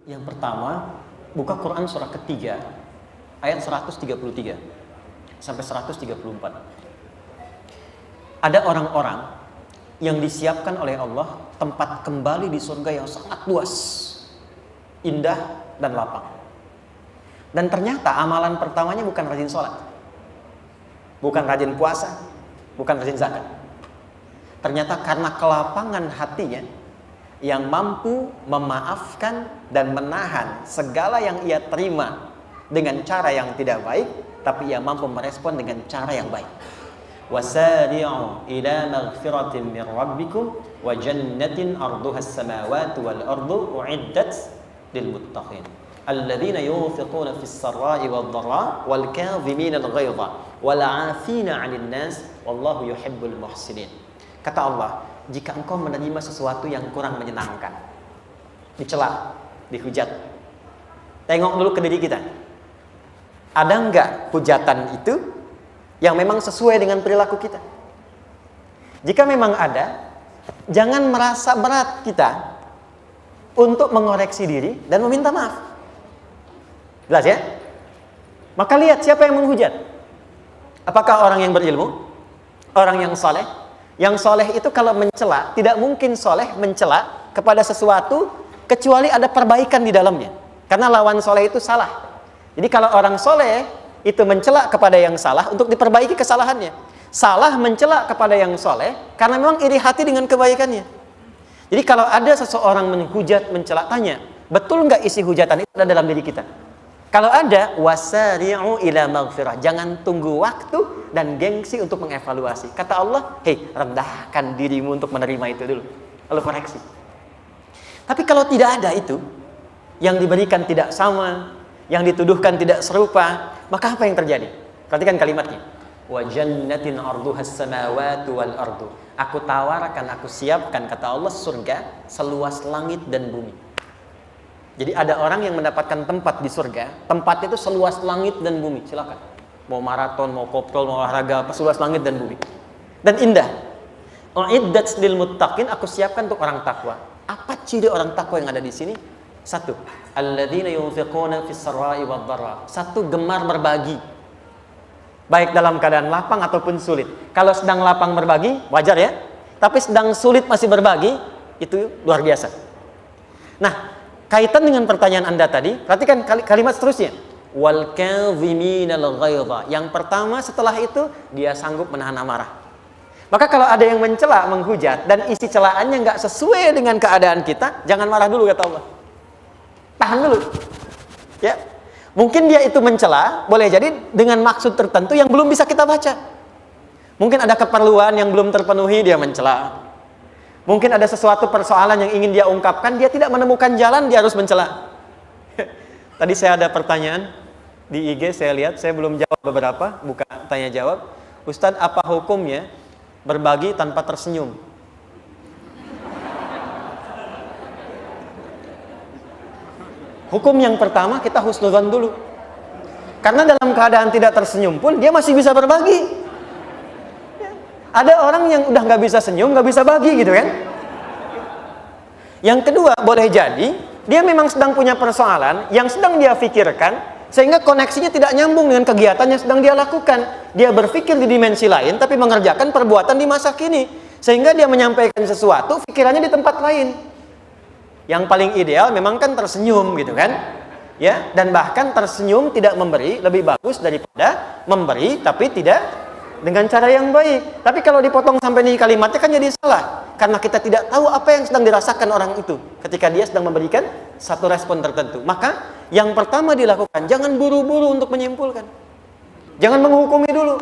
Yang pertama, buka Quran surah ketiga, ayat 133 sampai 134. Ada orang-orang yang disiapkan oleh Allah tempat kembali di surga yang sangat luas, indah dan lapang. Dan ternyata amalan pertamanya bukan rajin sholat, bukan rajin puasa, bukan rajin zakat. Ternyata karena kelapangan hatinya yang mampu memaafkan dan menahan segala yang ia terima dengan cara yang tidak baik, tapi ia mampu merespon dengan cara yang baik. Wasari'u ila maghfiratin min rabbikum wa jannatin arduha as-samawati wal ardu u'iddat lil muttaqin alladzina yunfiquna fis sarra'i wad dharra wal kadhimina al ghaidha wal 'afina 'anil nas wallahu yuhibbul muhsinin. Kata Allah, jika engkau menerima sesuatu yang kurang menyenangkan, dicela, dihujat, tengok dulu ke diri kita. Ada enggak hujatan itu yang memang sesuai dengan perilaku kita? Jika memang ada, jangan merasa berat kita untuk mengoreksi diri dan meminta maaf. Jelas ya? Maka lihat siapa yang menghujat. Apakah orang yang berilmu? Orang yang saleh? Yang soleh itu kalau mencela, tidak mungkin soleh mencela kepada sesuatu kecuali ada perbaikan di dalamnya. Karena lawan soleh itu salah. Jadi kalau orang soleh itu mencela kepada yang salah untuk diperbaiki kesalahannya. Salah mencela kepada yang soleh karena memang iri hati dengan kebaikannya. Jadi kalau ada seseorang menghujat, mencela, tanya, betul nggak isi hujatan itu ada dalam diri kita? Kalau ada, wasari'u ila maghfirah. Jangan tunggu waktu dan gengsi untuk mengevaluasi. Kata Allah, hei, rendahkan dirimu untuk menerima itu dulu, lalu koreksi. Tapi kalau tidak ada itu, yang diberikan tidak sama, yang dituduhkan tidak serupa, maka apa yang terjadi? Perhatikan kalimatnya. Wa jannatin arduhas samawati wal ardu. Aku tawarkan, aku siapkan, kata Allah, surga seluas langit dan bumi. Jadi ada orang yang mendapatkan tempat di surga, tempat itu seluas langit dan bumi. Silakan. Mau maraton, mau kopdol, mau olahraga, apa seluas langit dan bumi. Dan indah. U'iddat lil muttaqin, aku siapkan untuk orang takwa. Apa ciri orang takwa yang ada di sini? Satu, alladzina yunfiquna fis sarra'i wad dharra. Satu, gemar berbagi. Baik dalam keadaan lapang ataupun sulit. Kalau sedang lapang berbagi, wajar ya. Tapi sedang sulit masih berbagi, itu luar biasa. Nah, kaitan dengan pertanyaan Anda tadi, perhatikan kalimat seterusnya. Wal kadhiminal ghaidha. Yang pertama setelah itu dia sanggup menahan amarah. Maka kalau ada yang mencela, menghujat dan isi celaannya nggak sesuai dengan keadaan kita, jangan marah dulu kata Allah. Tahan dulu. Ya. Mungkin dia itu mencela, boleh jadi dengan maksud tertentu yang belum bisa kita baca. Mungkin ada keperluan yang belum terpenuhi, dia mencela. Mungkin ada sesuatu persoalan yang ingin dia ungkapkan, dia tidak menemukan jalan, dia harus mencela. Tadi saya ada pertanyaan di IG, saya lihat, saya belum jawab beberapa, buka tanya jawab. Ustadz, apa hukumnya berbagi tanpa tersenyum? Hukum yang pertama, kita husnudzon dulu. Karena dalam keadaan tidak tersenyum pun, dia masih bisa berbagi. Ada orang yang udah nggak bisa senyum, nggak bisa bagi gitu kan. Yang kedua, boleh jadi dia memang sedang punya persoalan yang sedang dia pikirkan, sehingga koneksinya tidak nyambung dengan kegiatan yang sedang dia lakukan. Dia berpikir di dimensi lain, tapi mengerjakan perbuatan di masa kini, sehingga dia menyampaikan sesuatu, pikirannya di tempat lain. Yang paling ideal memang kan tersenyum gitu kan, ya. Dan bahkan tersenyum tidak memberi lebih bagus daripada memberi tapi tidak dengan cara yang baik. Tapi kalau dipotong sampai di kalimatnya kan jadi salah. Karena kita tidak tahu apa yang sedang dirasakan orang itu ketika dia sedang memberikan satu respon tertentu. Maka yang pertama dilakukan, jangan buru-buru untuk menyimpulkan. Jangan menghukumi dulu.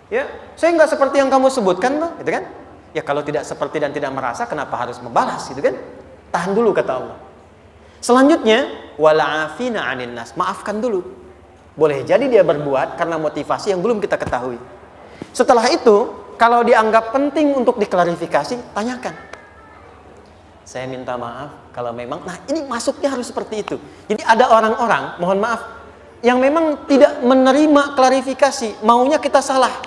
Ya, saya nggak seperti yang kamu sebutkan, Bang, gitu kan? Ya kalau tidak seperti dan tidak merasa, kenapa harus membalas, gitu kan? Tahan dulu kata Allah. Selanjutnya, wala'afina 'anin nas. Maafkan dulu. Boleh jadi dia berbuat karena motivasi yang belum kita ketahui. Setelah itu, kalau dianggap penting untuk diklarifikasi, tanyakan. Saya minta maaf kalau memang, nah ini masuknya harus seperti itu. Jadi ada orang-orang, mohon maaf, yang memang tidak menerima klarifikasi, maunya kita salah.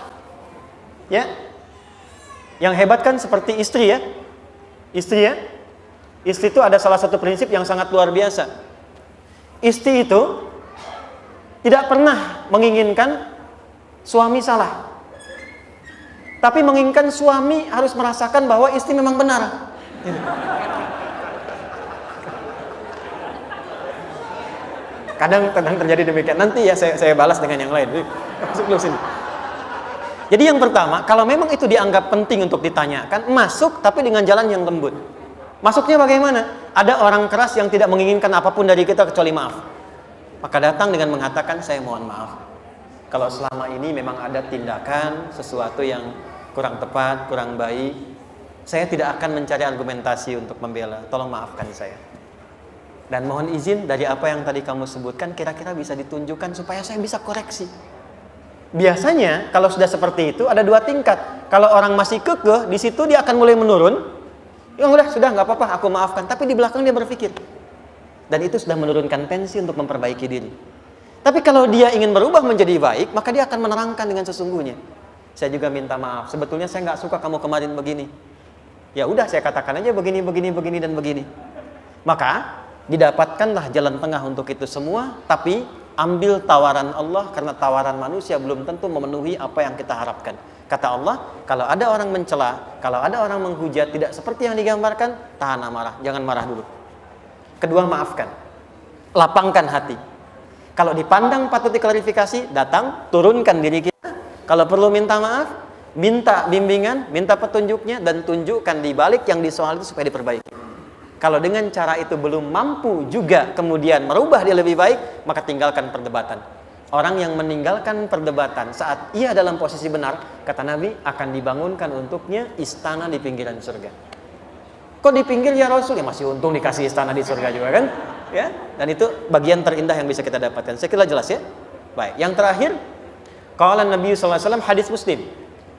Ya. Yang hebat kan seperti istri ya. Istri ya. Istri itu ada salah satu prinsip yang sangat luar biasa. Istri itu tidak pernah menginginkan suami salah, tapi menginginkan suami harus merasakan bahwa istri memang benar. Kadang terjadi demikian. Nanti ya saya balas dengan yang lain. Masuk dulu sini. Jadi yang pertama, kalau memang itu dianggap penting untuk ditanyakan, masuk tapi dengan jalan yang lembut. Masuknya bagaimana? Ada orang keras yang tidak menginginkan apapun dari kita kecuali maaf. Maka datang dengan mengatakan, saya mohon maaf. Kalau selama ini memang ada tindakan, sesuatu yang kurang tepat, kurang baik, saya tidak akan mencari argumentasi untuk membela. Tolong maafkan saya. Dan mohon izin dari apa yang tadi kamu sebutkan, kira-kira bisa ditunjukkan supaya saya bisa koreksi. Biasanya kalau sudah seperti itu ada dua tingkat. Kalau orang masih kekeh, di situ dia akan mulai menurun. Ya sudah nggak apa-apa, aku maafkan. Tapi di belakang dia berpikir. Dan itu sudah menurunkan tensi untuk memperbaiki diri. Tapi kalau dia ingin berubah menjadi baik, maka dia akan menerangkan dengan sesungguhnya. Saya juga minta maaf. Sebetulnya saya nggak suka kamu kemarin begini. Ya udah, saya katakan aja begini dan begini. Maka didapatkanlah jalan tengah untuk itu semua. Tapi ambil tawaran Allah, karena tawaran manusia belum tentu memenuhi apa yang kita harapkan. Kata Allah, kalau ada orang mencela, kalau ada orang menghujat tidak seperti yang digambarkan, tahan amarah, jangan marah dulu. Kedua, maafkan. Lapangkan hati. Kalau dipandang patut diklarifikasi, datang, turunkan diri kita. Kalau perlu minta maaf, minta bimbingan, minta petunjuknya, dan tunjukkan di balik yang disoal itu supaya diperbaiki. Kalau dengan cara itu belum mampu juga kemudian merubah dia lebih baik, maka tinggalkan perdebatan. Orang yang meninggalkan perdebatan saat ia dalam posisi benar, kata Nabi, akan dibangunkan untuknya istana di pinggiran surga. Kok di pinggir ya Rasul? Ya masih untung dikasih istana di surga juga kan? Ya, dan itu bagian terindah yang bisa kita dapatkan. Saya kira jelas ya. Baik, yang terakhir, qala Nabi sallallahu alaihi wasallam, hadis Muslim,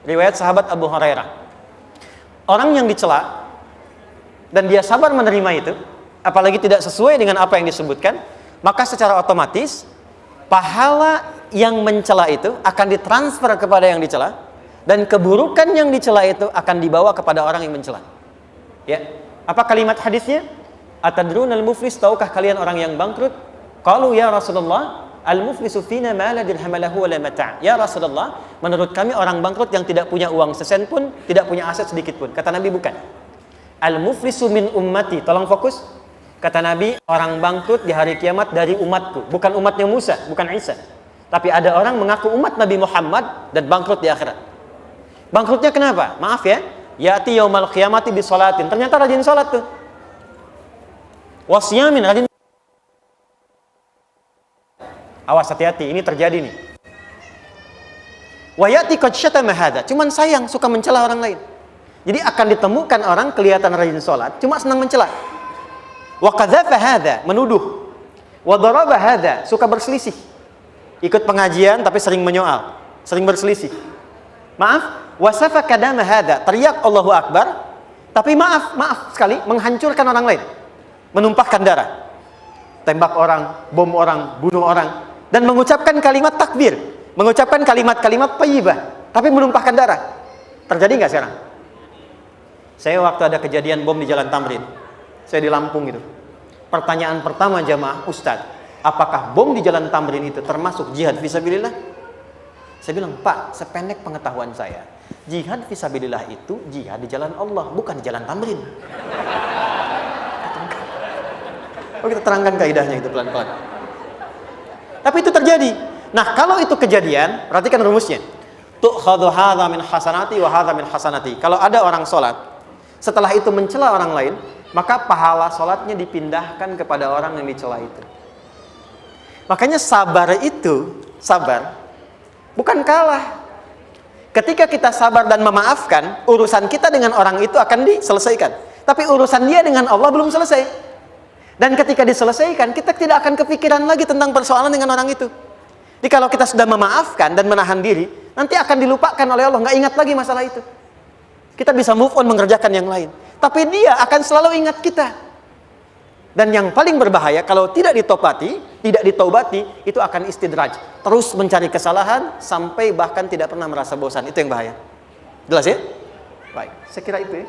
riwayat sahabat Abu Hurairah. Orang yang dicela dan dia sabar menerima itu, apalagi tidak sesuai dengan apa yang disebutkan, maka secara otomatis pahala yang mencela itu akan ditransfer kepada yang dicela, dan keburukan yang dicela itu akan dibawa kepada orang yang mencela. Ya, apa kalimat hadisnya? Atadrunal muflis, tahukah kalian orang yang bangkrut? Qalu ya Rasulullah, al-muflisu fina ma la dirham lahu wa la mata'. Ya Rasulullah, menurut kami orang bangkrut yang tidak punya uang sesen pun, tidak punya aset sedikit pun. Kata Nabi, bukan. Al-muflisu min ummati. Tolong fokus. Kata Nabi, orang bangkrut di hari kiamat dari umatku, bukan umatnya Musa, bukan Isa. Tapi ada orang mengaku umat Nabi Muhammad dan bangkrut di akhirat. Bangkrutnya kenapa? Maaf ya. Ya'ti yaumal qiyamati bi sholatin. Ternyata rajin salat tuh. Wasyamin, rajin. Awas, hati-hati, ini terjadi nih. Wa ya'ti qad syatama hadza. Cuman sayang, suka mencela orang lain. Jadi akan ditemukan orang kelihatan rajin salat, cuma senang mencela. Wa qadzafa hadza, menuduh. Wa daraba hadza, suka berselisih. Ikut pengajian tapi sering menyoal, sering berselisih. Maaf, wasafa kadama hadza, teriak Allahu Akbar, tapi maaf sekali menghancurkan orang lain, menumpahkan darah, tembak orang, bom orang, bunuh orang, dan mengucapkan kalimat takbir, mengucapkan kalimat-kalimat thayyibah, tapi menumpahkan darah. Terjadi nggak sekarang? Saya waktu ada kejadian bom di Jalan Tamrin, saya di Lampung itu. Pertanyaan pertama jamaah, Ustadz, apakah bom di Jalan Tamrin itu termasuk jihad fisabilillah? Saya bilang, Pak, sependek pengetahuan saya, jihad fisabilillah itu jihad di jalan Allah, bukan di Jalan Tamrin. Oh, kita terangkan kaidahnya itu pelan-pelan. Tapi itu terjadi. Nah, kalau itu kejadian, perhatikan rumusnya. Tu'khadhu hadza min hasanati wa hadza min hasanati. Kalau ada orang sholat, setelah itu mencela orang lain, maka pahala sholatnya dipindahkan kepada orang yang dicela itu. Makanya sabar itu, sabar bukan kalah. Ketika kita sabar dan memaafkan, urusan kita dengan orang itu akan diselesaikan. Tapi urusan dia dengan Allah belum selesai. Dan ketika diselesaikan, kita tidak akan kepikiran lagi tentang persoalan dengan orang itu. Jadi kalau kita sudah memaafkan dan menahan diri, nanti akan dilupakan oleh Allah, nggak ingat lagi masalah itu. Kita bisa move on mengerjakan yang lain. Tapi dia akan selalu ingat kita. Dan yang paling berbahaya, kalau tidak ditobati, itu akan istidraj. Terus mencari kesalahan, sampai bahkan tidak pernah merasa bosan. Itu yang bahaya. Jelas ya? Baik, saya kira itu ya.